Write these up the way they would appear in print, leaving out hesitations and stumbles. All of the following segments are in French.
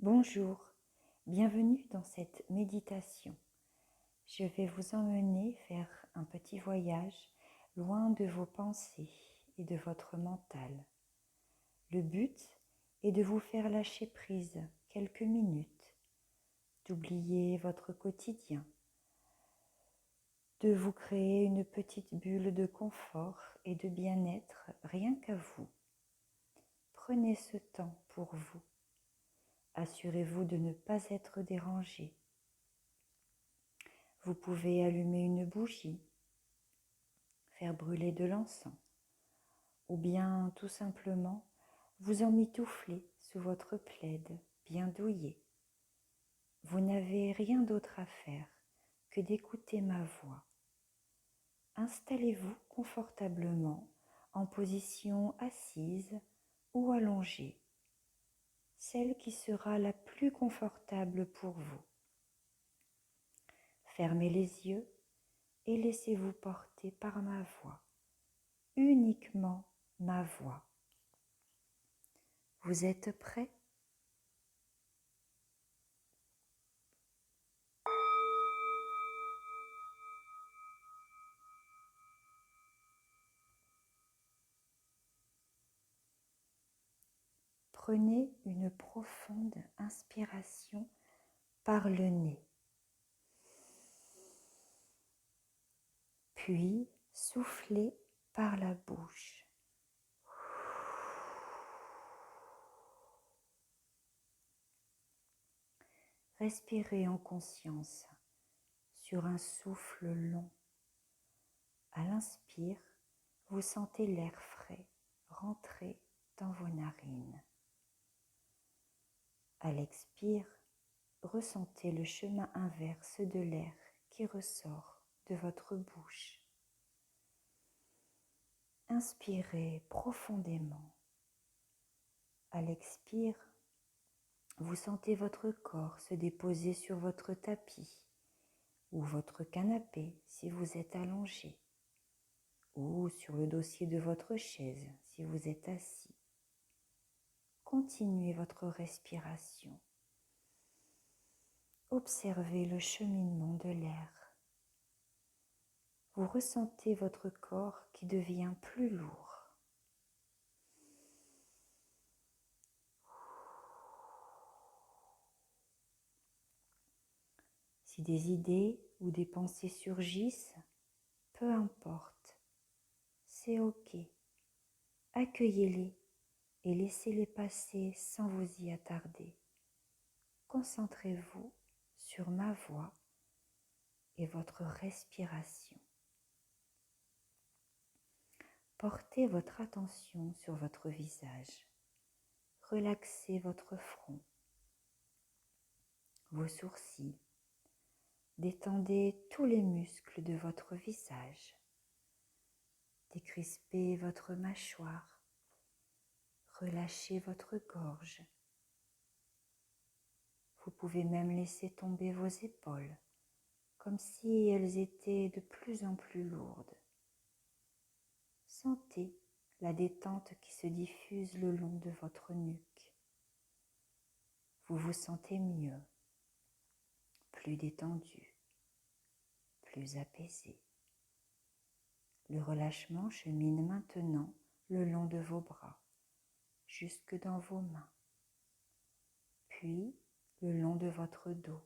Bonjour, bienvenue dans cette méditation. Je vais vous emmener faire un petit voyage loin de vos pensées et de votre mental. Le but est de vous faire lâcher prise quelques minutes, d'oublier votre quotidien, de vous créer une petite bulle de confort et de bien-être rien qu'à vous. Prenez ce temps pour vous. Assurez-vous de ne pas être dérangé. Vous pouvez allumer une bougie, faire brûler de l'encens, ou bien tout simplement vous emmitoufler sous votre plaid bien douillet. Vous n'avez rien d'autre à faire que d'écouter ma voix. Installez-vous confortablement en position assise ou allongée, celle qui sera la plus confortable pour vous. Fermez les yeux et laissez-vous porter par ma voix, uniquement ma voix. Vous êtes prêts? Prenez une profonde inspiration par le nez, puis soufflez par la bouche. Respirez en conscience sur un souffle long. À l'inspire, vous sentez l'air frais rentrer dans vos narines. À l'expire, ressentez le chemin inverse de l'air qui ressort de votre bouche. Inspirez profondément. À l'expire, vous sentez votre corps se déposer sur votre tapis ou votre canapé si vous êtes allongé, ou sur le dossier de votre chaise si vous êtes assis. Continuez votre respiration. Observez le cheminement de l'air. Vous ressentez votre corps qui devient plus lourd. Si des idées ou des pensées surgissent, peu importe, c'est ok. Accueillez-les et laissez-les passer sans vous y attarder. Concentrez-vous sur ma voix et votre respiration. Portez votre attention sur votre visage. Relaxez votre front, vos sourcils. Détendez tous les muscles de votre visage. Décrispez votre mâchoire. Relâchez votre gorge. Vous pouvez même laisser tomber vos épaules, comme si elles étaient de plus en plus lourdes. Sentez la détente qui se diffuse le long de votre nuque. Vous vous sentez mieux, plus détendu, plus apaisé. Le relâchement chemine maintenant le long de vos bras, jusque dans vos mains, puis le long de votre dos.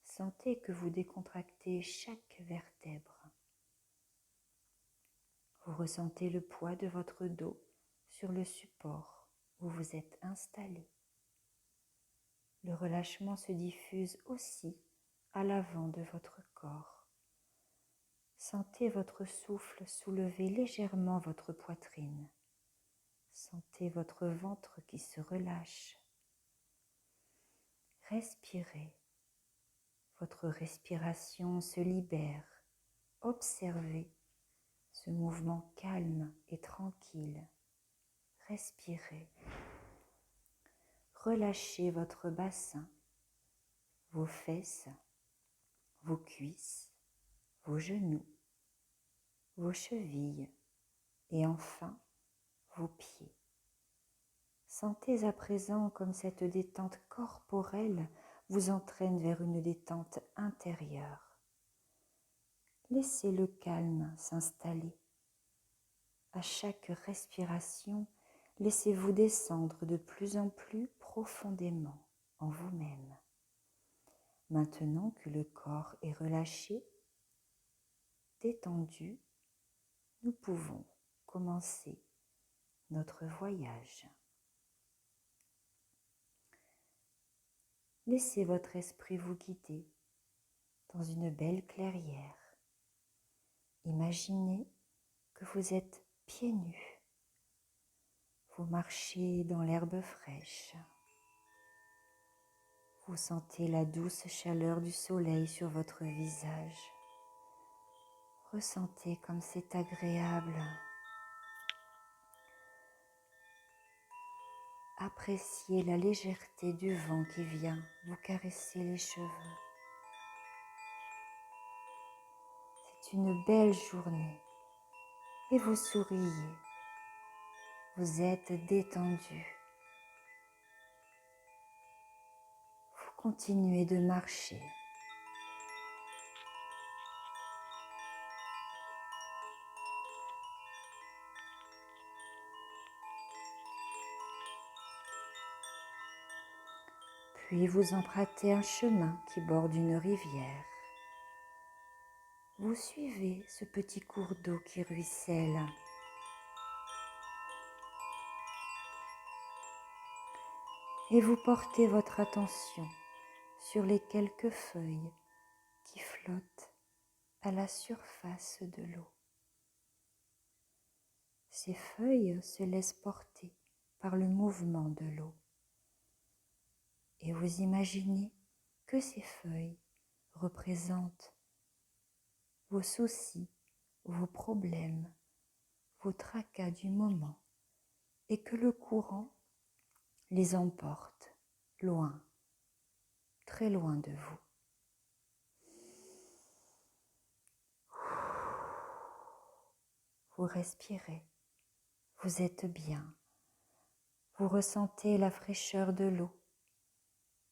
Sentez que vous décontractez chaque vertèbre. Vous ressentez le poids de votre dos sur le support où vous êtes installé. Le relâchement se diffuse aussi à l'avant de votre corps. Sentez votre souffle soulever légèrement votre poitrine. Sentez votre ventre qui se relâche. Respirez. Votre respiration se libère. Observez ce mouvement calme et tranquille. Respirez. Relâchez votre bassin, vos fesses, vos cuisses, vos genoux, vos chevilles et enfin vos pieds. Sentez à présent comme cette détente corporelle vous entraîne vers une détente intérieure. Laissez le calme s'installer. À chaque respiration, laissez-vous descendre de plus en plus profondément en vous-même. Maintenant que le corps est relâché, détendu, nous pouvons commencer notre voyage. Laissez votre esprit vous guider dans une belle clairière. Imaginez que vous êtes pieds nus. Vous marchez dans l'herbe fraîche. Vous sentez la douce chaleur du soleil sur votre visage. Ressentez comme c'est agréable. Appréciez la légèreté du vent qui vient vous caresser les cheveux. C'est une belle journée et vous souriez. Vous êtes détendu. Vous continuez de marcher. Puis vous empruntez un chemin qui borde une rivière. Vous suivez ce petit cours d'eau qui ruisselle. Et vous portez votre attention sur les quelques feuilles qui flottent à la surface de l'eau. Ces feuilles se laissent porter par le mouvement de l'eau. Et vous imaginez que ces feuilles représentent vos soucis, vos problèmes, vos tracas du moment et que le courant les emporte loin, très loin de vous. Vous respirez, vous êtes bien, vous ressentez la fraîcheur de l'eau.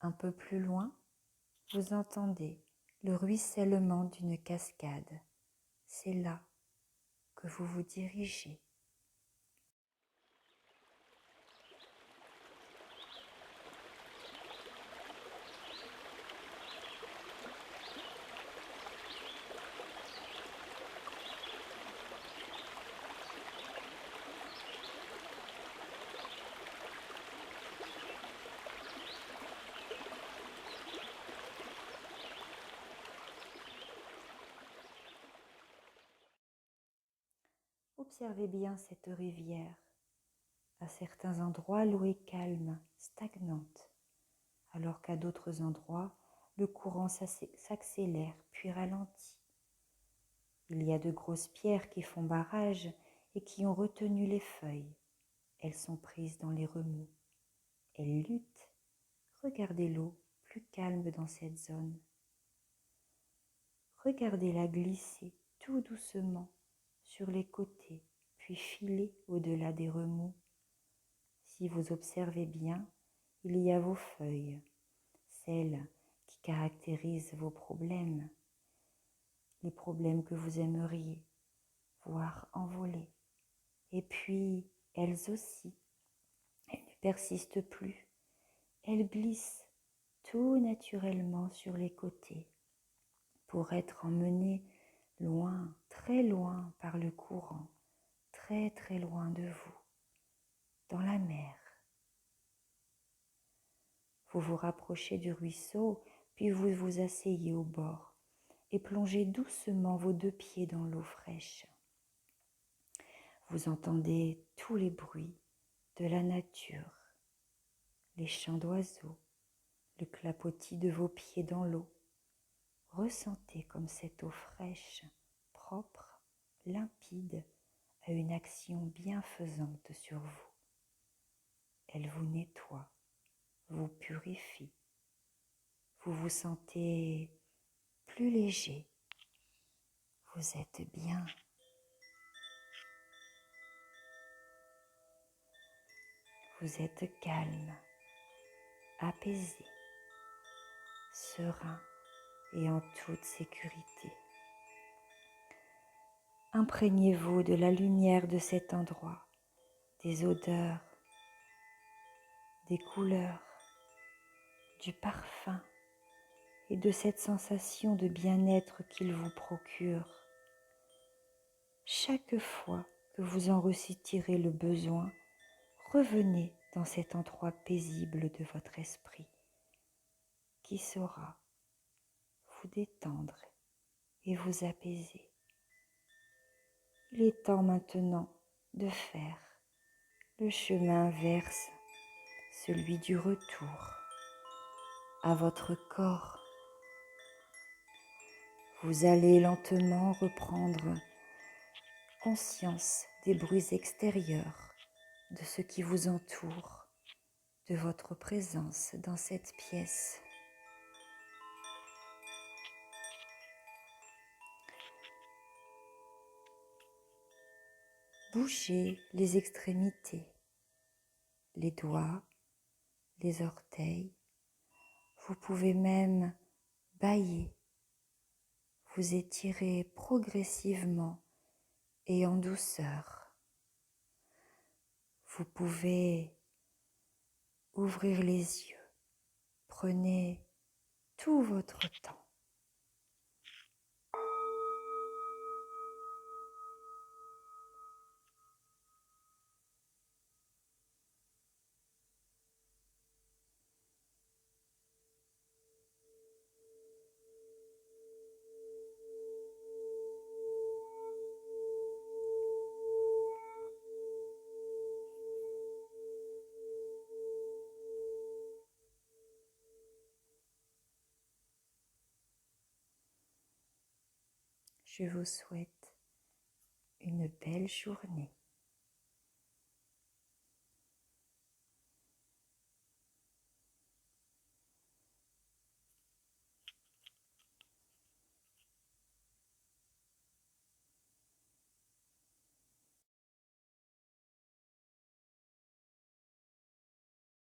Un peu plus loin, vous entendez le ruissellement d'une cascade. C'est là que vous vous dirigez. Observez bien cette rivière. À certains endroits, l'eau est calme, stagnante, alors qu'à d'autres endroits, le courant s'accélère puis ralentit. Il y a de grosses pierres qui font barrage et qui ont retenu les feuilles. Elles sont prises dans les remous. Elles luttent. Regardez l'eau plus calme dans cette zone. Regardez-la glisser tout doucement sur les côtés, puis filer au-delà des remous. Si vous observez bien, il y a vos feuilles, celles qui caractérisent vos problèmes, les problèmes que vous aimeriez voir envoler. Et puis, elles aussi, elles ne persistent plus. Elles glissent tout naturellement sur les côtés pour être emmenées loin, très loin par le courant, très très loin de vous, dans la mer. Vous vous rapprochez du ruisseau, puis vous vous asseyez au bord et plongez doucement vos deux pieds dans l'eau fraîche. Vous entendez tous les bruits de la nature, les chants d'oiseaux, le clapotis de vos pieds dans l'eau. Ressentez comme cette eau fraîche, propre, limpide, a une action bienfaisante sur vous. Elle vous nettoie, vous purifie. Vous vous sentez plus léger. Vous êtes bien. Vous êtes calme, apaisé, serein et en toute sécurité. Imprégnez-vous de la lumière de cet endroit, des odeurs, des couleurs, du parfum et de cette sensation de bien-être qu'il vous procure. Chaque fois que vous en ressentirez le besoin, revenez dans cet endroit paisible de votre esprit qui saura vous détendre et vous apaiser. Il est temps maintenant de faire le chemin vers celui du retour à votre corps. Vous allez lentement reprendre conscience des bruits extérieurs, de ce qui vous entoure, de votre présence dans cette pièce. Bougez les extrémités, les doigts, les orteils. Vous pouvez même bâiller, vous étirez progressivement et en douceur. Vous pouvez ouvrir les yeux. Prenez tout votre temps. Je vous souhaite une belle journée.